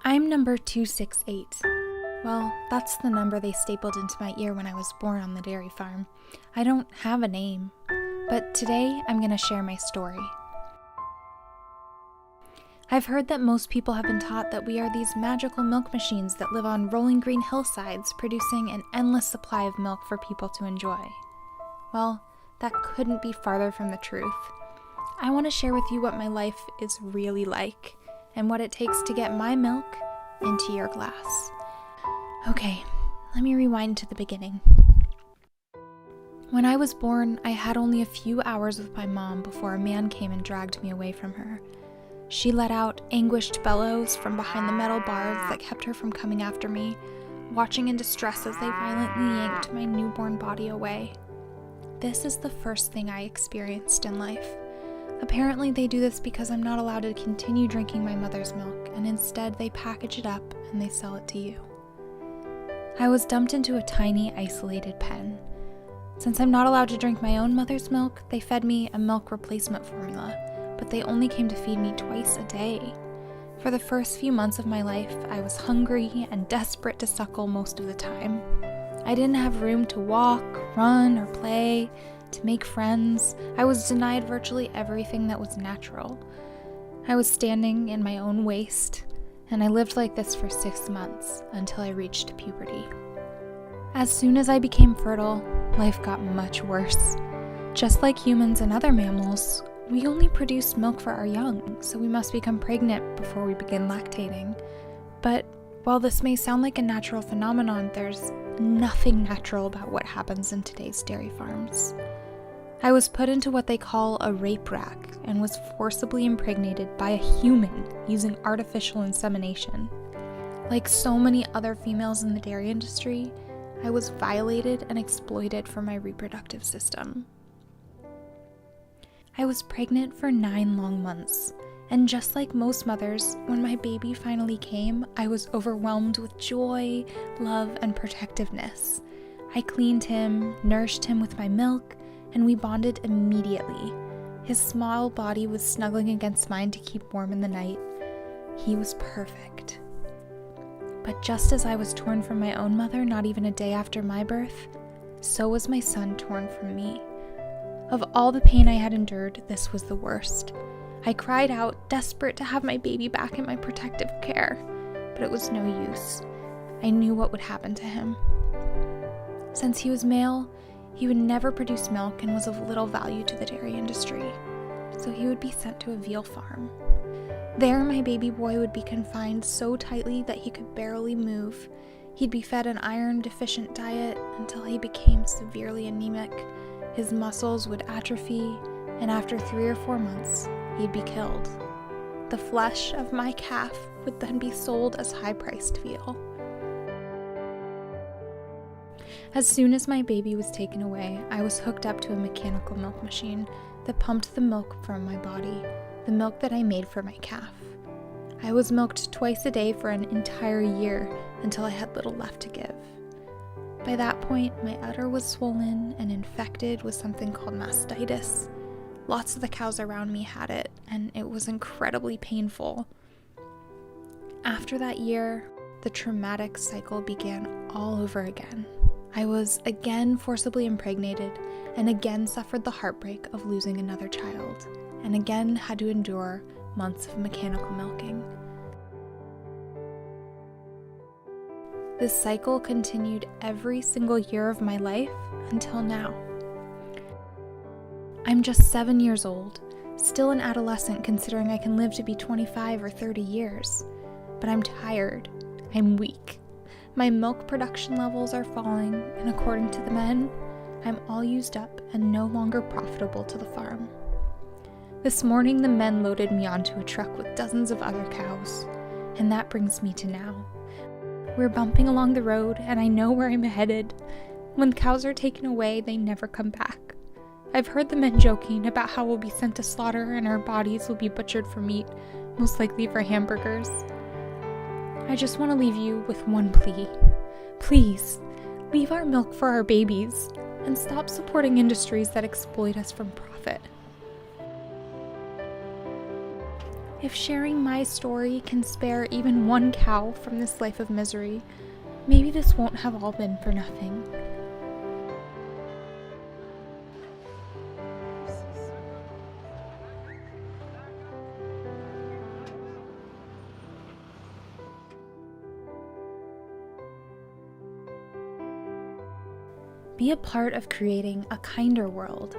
I'm number 268. Well, that's the number they stapled into my ear when I was born on the dairy farm. I don't have a name, but today I'm going to share my story. I've heard that most people have been taught that we are these magical milk machines that live on rolling green hillsides, producing an endless supply of milk for people to enjoy. Well, that couldn't be farther from the truth. I want to share with you what my life is really like, and what it takes to get my milk into your glass. Okay, let me rewind to the beginning. When I was born, I had only a few hours with my mom before a man came and dragged me away from her. She let out anguished bellows from behind the metal bars that kept her from coming after me, watching in distress as they violently yanked my newborn body away. This is the first thing I experienced in life. Apparently they do this because I'm not allowed to continue drinking my mother's milk, and instead they package it up and they sell it to you. I was dumped into a tiny, isolated pen. Since I'm not allowed to drink my own mother's milk, they fed me a milk replacement formula, but they only came to feed me twice a day. For the first few months of my life, I was hungry and desperate to suckle most of the time. I didn't have room to walk, run, or play, to make friends. I was denied virtually everything that was natural. I was standing in my own waste, and I lived like this for 6 months until I reached puberty. As soon as I became fertile, life got much worse. Just like humans and other mammals, we only produce milk for our young, so we must become pregnant before we begin lactating. But while this may sound like a natural phenomenon, there's nothing natural about what happens in today's dairy farms. I was put into what they call a rape rack and was forcibly impregnated by a human using artificial insemination. Like so many other females in the dairy industry, I was violated and exploited for my reproductive system. I was pregnant for 9 long months, and just like most mothers, when my baby finally came, I was overwhelmed with joy, love, and protectiveness. I cleaned him, nourished him with my milk, and we bonded immediately. His small body was snuggling against mine to keep warm in the night. He was perfect. But just as I was torn from my own mother not even a day after my birth, so was my son torn from me. Of all the pain I had endured, this was the worst. I cried out, desperate to have my baby back in my protective care, but it was no use. I knew what would happen to him. Since he was male, he would never produce milk and was of little value to the dairy industry, so he would be sent to a veal farm. There, my baby boy would be confined so tightly that he could barely move. He'd be fed an iron-deficient diet until he became severely anemic. His muscles would atrophy, and after 3 or 4 months, he'd be killed. The flesh of my calf would then be sold as high-priced veal. As soon as my baby was taken away, I was hooked up to a mechanical milk machine that pumped the milk from my body, the milk that I made for my calf. I was milked twice a day for an entire year until I had little left to give. By that point, my udder was swollen and infected with something called mastitis. Lots of the cows around me had it, and it was incredibly painful. After that year, the traumatic cycle began all over again. I was again forcibly impregnated, and again suffered the heartbreak of losing another child, and again had to endure months of mechanical milking. This cycle continued every single year of my life until now. I'm just 7 years old, still an adolescent considering I can live to be 25 or 30 years. But I'm tired, I'm weak. My milk production levels are falling, and according to the men, I'm all used up and no longer profitable to the farm. This morning, the men loaded me onto a truck with dozens of other cows, and that brings me to now. We're bumping along the road, and I know where I'm headed. When cows are taken away, they never come back. I've heard the men joking about how we'll be sent to slaughter and our bodies will be butchered for meat, most likely for hamburgers. I just want to leave you with one plea. Please, leave our milk for our babies and stop supporting industries that exploit us from profit. If sharing my story can spare even one cow from this life of misery, maybe this won't have all been for nothing. Be a part of creating a kinder world.